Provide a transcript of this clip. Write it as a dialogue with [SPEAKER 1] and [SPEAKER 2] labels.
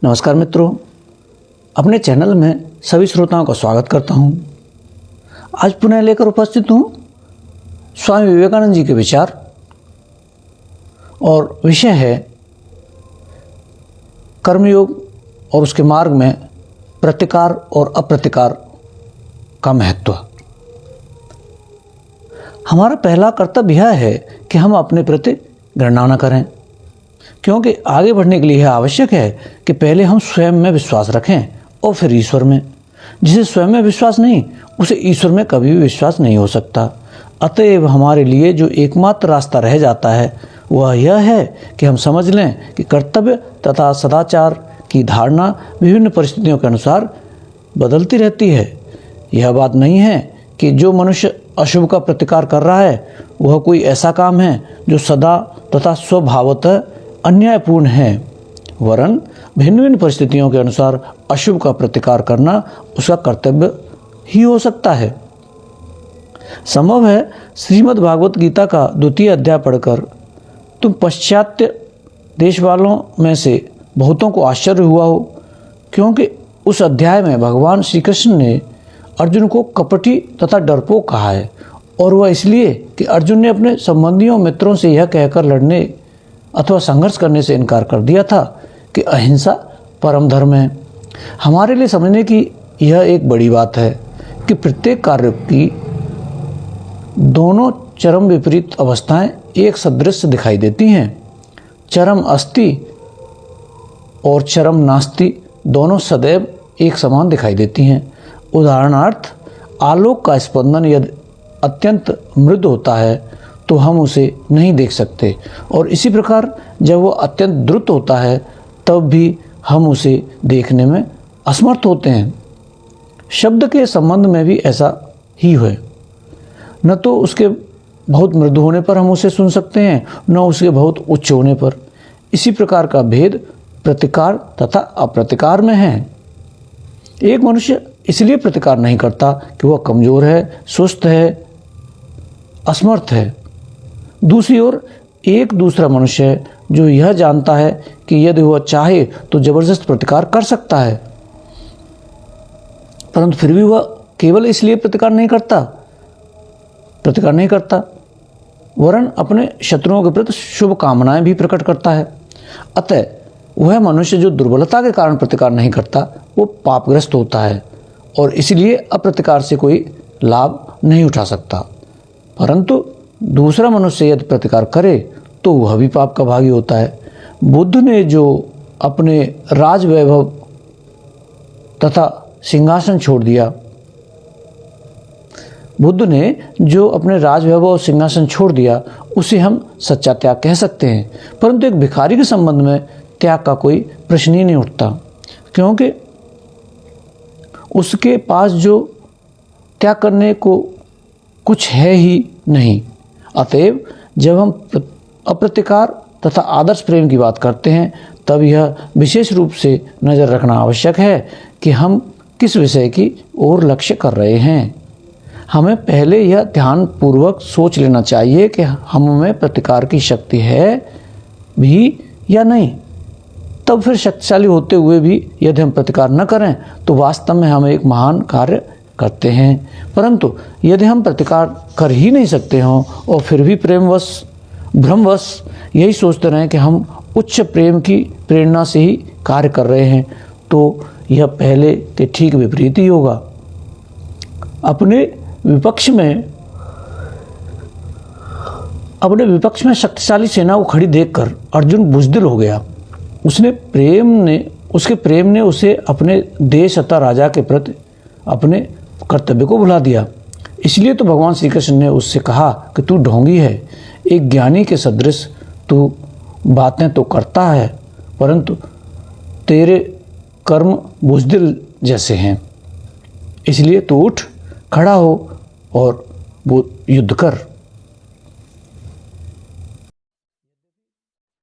[SPEAKER 1] नमस्कार मित्रों, अपने चैनल में सभी श्रोताओं का स्वागत करता हूं। आज पुनः लेकर उपस्थित हूं स्वामी विवेकानंद जी के विचार और विषय है कर्मयोग और उसके मार्ग में प्रतिकार और अप्रतिकार का महत्व। हमारा पहला कर्तव्य यह है कि हम अपने प्रति घृणा न करें, क्योंकि आगे बढ़ने के लिए यह आवश्यक है कि पहले हम स्वयं में विश्वास रखें और फिर ईश्वर में। जिसे स्वयं में विश्वास नहीं, उसे ईश्वर में कभी भी विश्वास नहीं हो सकता। अतएव हमारे लिए जो एकमात्र रास्ता रह जाता है वह यह है कि हम समझ लें कि कर्तव्य तथा सदाचार की धारणा विभिन्न परिस्थितियों के अनुसार बदलती रहती है। यह बात नहीं है कि जो मनुष्य अशुभ का प्रतिकार कर रहा है वह कोई ऐसा काम है जो सदा तथा स्वभावतः अन्यायपूर्ण है, वरन भिन्न भिन्न परिस्थितियों के अनुसार अशुभ का प्रतिकार करना उसका कर्तव्य ही हो सकता है। संभव है श्रीमद् भागवत गीता का 2वां अध्याय पढ़कर तुम पाश्चात्य देश वालों में से बहुतों को आश्चर्य हुआ हो, क्योंकि उस अध्याय में भगवान श्री कृष्ण ने अर्जुन को कपटी तथा डरपोक कहा है, और वह इसलिए कि अर्जुन ने अपने संबंधियों मित्रों से यह कहकर लड़ने अथवा संघर्ष करने से इनकार कर दिया था कि अहिंसा परम धर्म है। हमारे लिए समझने की यह एक बड़ी बात है कि प्रत्येक कार्य की दोनों चरम विपरीत अवस्थाएं एक सदृश दिखाई देती हैं। चरम अस्ति और चरम नास्ति दोनों सदैव एक समान दिखाई देती हैं। उदाहरणार्थ, आलोक का स्पंदन यदि अत्यंत मृदु होता है तो हम उसे नहीं देख सकते, और इसी प्रकार जब वह अत्यंत द्रुत होता है तब भी हम उसे देखने में असमर्थ होते हैं। शब्द के संबंध में भी ऐसा ही है। न तो उसके बहुत मृदु होने पर हम उसे सुन सकते हैं, न उसके बहुत उच्च होने पर। इसी प्रकार का भेद प्रतिकार तथा अप्रतिकार में है। एक मनुष्य इसलिए प्रतिकार नहीं करता कि वह कमजोर है, सुस्त है, असमर्थ है। दूसरी ओर एक दूसरा मनुष्य है जो यह जानता है कि यदि वह चाहे तो जबरदस्त प्रतिकार कर सकता है, परंतु फिर भी वह केवल इसलिए प्रतिकार नहीं करता, वरन अपने शत्रुओं के प्रति शुभ कामनाएं भी प्रकट करता है। अतः वह मनुष्य जो दुर्बलता के कारण प्रतिकार नहीं करता वो पापग्रस्त होता है और इसलिए अप्रतिकार से कोई लाभ नहीं उठा सकता। परंतु दूसरा मनुष्य यदि प्रतिकार करे तो वह भी पाप का भागी होता है। बुद्ध ने जो अपने राजवैभव तथा सिंहासन छोड़ दिया, उसे हम सच्चा त्याग कह सकते हैं। परंतु एक भिखारी के संबंध में त्याग का कोई प्रश्न ही नहीं उठता, क्योंकि उसके पास जो त्याग करने को कुछ है ही नहीं। अतएव जब हम अप्रतिकार तथा आदर्श प्रेम की बात करते हैं तब यह विशेष रूप से नज़र रखना आवश्यक है कि हम किस विषय की ओर लक्ष्य कर रहे हैं। हमें पहले यह ध्यानपूर्वक सोच लेना चाहिए कि हम में प्रतिकार की शक्ति है भी या नहीं। तब फिर शक्तिशाली होते हुए भी यदि हम प्रतिकार न करें तो वास्तव में हम एक महान कार्य करते हैं। परंतु यदि हम प्रतिकार कर ही नहीं सकते हों और फिर भी भ्रमवश यही सोचते रहें कि हम उच्च प्रेम की प्रेरणा से ही कार्य कर रहे हैं, तो यह पहले के ठीक विपरीत ही होगा। अपने विपक्ष में शक्तिशाली सेना को खड़ी देखकर अर्जुन बुज़दिल हो गया। उसके प्रेम ने उसे अपने देश तथा राजा के प्रति अपने कर्तव्य को भुला दिया। इसलिए तो भगवान श्री कृष्ण ने उससे कहा कि तू ढोंगी है, एक ज्ञानी के सदृश तू बातें तो करता है, परंतु तेरे कर्म बुज़दिल जैसे हैं। इसलिए तू उठ, खड़ा हो और युद्ध कर।